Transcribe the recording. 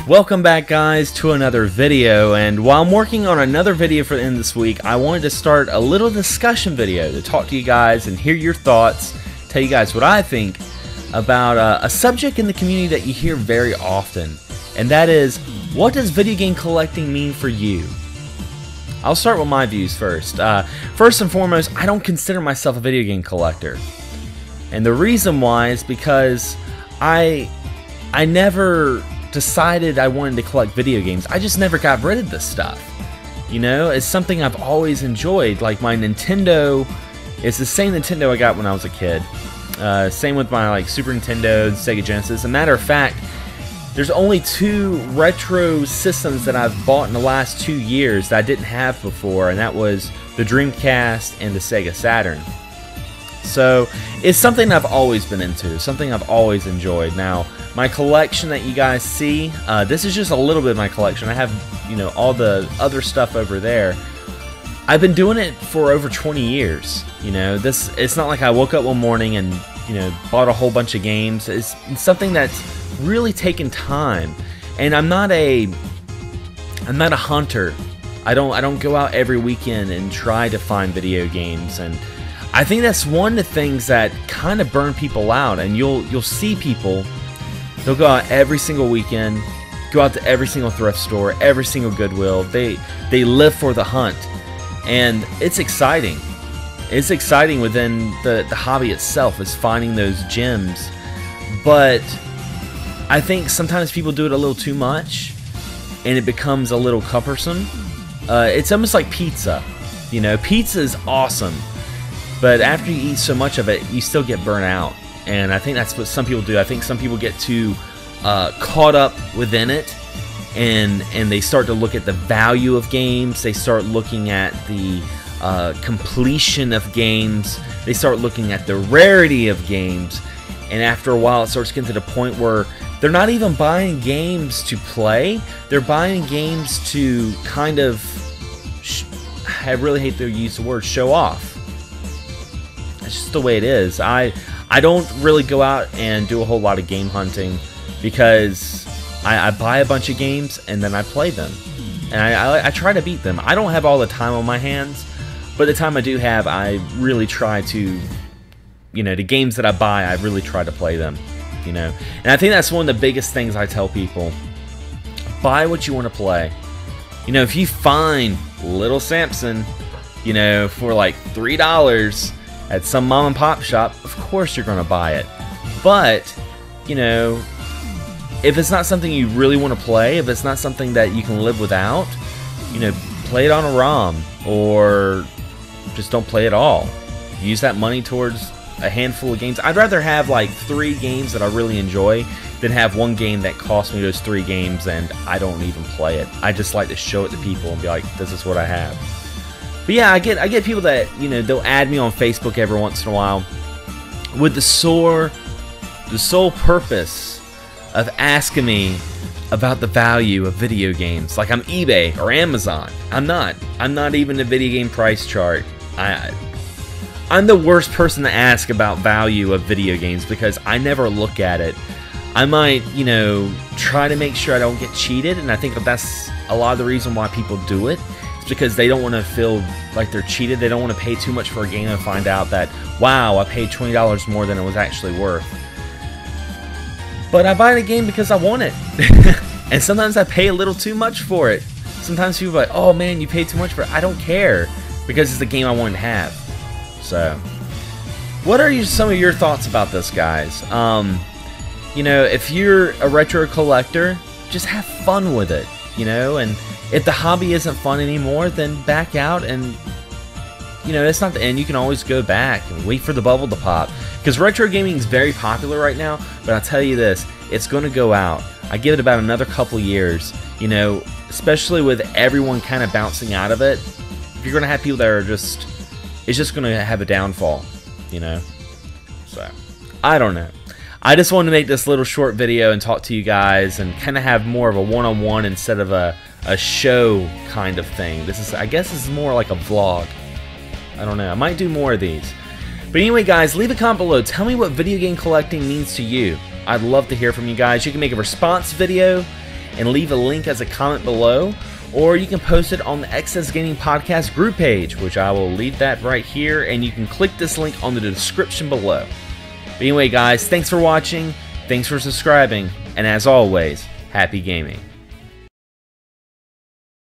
Welcome back, guys, to another video. And while I'm working on another video for the end of this week, I wanted to start a little discussion video to talk to you guys and hear your thoughts, tell you guys what I think about a subject in the community that you hear very often, and that is, what does video game collecting mean for you? I'll start with my views first. First and foremost, I don't consider myself a video game collector, and the reason why is because I never decided I wanted to collect video games. I just never got rid of this stuff. You know, it's something I've always enjoyed. Like my Nintendo, it's the same Nintendo I got when I was a kid. Same with my Super Nintendo and Sega Genesis. As a matter of fact, there's only 2 retro systems that I've bought in the last 2 years that I didn't have before, and that was the Dreamcast and the Sega Saturn. So it's something I've always been into, something I've always enjoyed. Now, my collection that you guys see, this is just a little bit of my collection. I have, you know, all the other stuff over there. I've been doing it for over 20 years. You know, it's not like I woke up one morning and, you know, bought a whole bunch of games. It's something that's really taken time. And I'm not a hunter. I don't go out every weekend and try to find video games, and I think that's one of the things that kind of burn people out. And you'll see people, they'll go out every single weekend, go out to every single thrift store, every single Goodwill. They live for the hunt, and it's exciting. It's exciting within the hobby itself, is finding those gems. But I think sometimes people do it a little too much, and it becomes a little cumbersome. It's almost like pizza. You know, pizza is awesome, but after you eat so much of it, you still get burnt out. And I think that's what some people do. I think some people get too caught up within it, and they start to look at the value of games. They start looking at the completion of games. They start looking at the rarity of games. And after a while, it starts getting to the point where they're not even buying games to play. They're buying games to kind of, I really hate to use the word, show off. It's just the way it is. I don't really go out and do a whole lot of game hunting, because I buy a bunch of games and then I play them, and I try to beat them. I don't have all the time on my hands, but the time I do have, I really try to, you know, the games that I buy, I really try to play them, you know. And I think that's one of the biggest things I tell people. Buy what you want to play. You know, if you find Little Samson, you know, for like $3 at some mom and pop shop, of course you're going to buy it. But, you know, if it's not something you really want to play, if it's not something that you can live without, you know, play it on a ROM, or just don't play at all. Use that money towards a handful of games. I'd rather have like 3 games that I really enjoy than have one game that costs me those 3 games and I don't even play it. I just like to show it to people and be like, this is what I have. But yeah, I get people that, you know, they'll add me on Facebook every once in a while with the sole purpose of asking me about the value of video games. Like I'm eBay or Amazon. I'm not even a video game price chart. I'm the worst person to ask about value of video games, because I never look at it. I might, you know, try to make sure I don't get cheated, and I think that's a lot of the reason why people do it. It's because they don't want to feel like they're cheated. They don't want to pay too much for a game and find out that, wow, I paid $20 more than it was actually worth. But I buy the game because I want it. And sometimes I pay a little too much for it. Sometimes people are like, oh man, you paid too much for it. I don't care, because it's the game I wanted to have. So, what are some of your thoughts about this, guys? You know, if you're a retro collector, just have fun with it, you know, and if the hobby isn't fun anymore, then back out, and, you know, it's not the end. You can always go back and wait for the bubble to pop, because retro gaming is very popular right now, but I'll tell you this, it's going to go out. I give it about another couple years, you know, especially with everyone kind of bouncing out of it. You're going to have people that are just, it's just going to have a downfall, you know. So, I don't know. I just wanted to make this little short video and talk to you guys and kind of have more of a one-on-one instead of a show kind of thing. I guess this is more like a vlog. I don't know. I might do more of these. But anyway, guys, leave a comment below. Tell me what video game collecting means to you. I'd love to hear from you guys. You can make a response video, and leave a link as a comment below, or you can post it on the XS Gaming Podcast group page, which I will leave that right here, and you can click this link on the description below. But anyway, guys, thanks for watching, thanks for subscribing, and as always, happy gaming.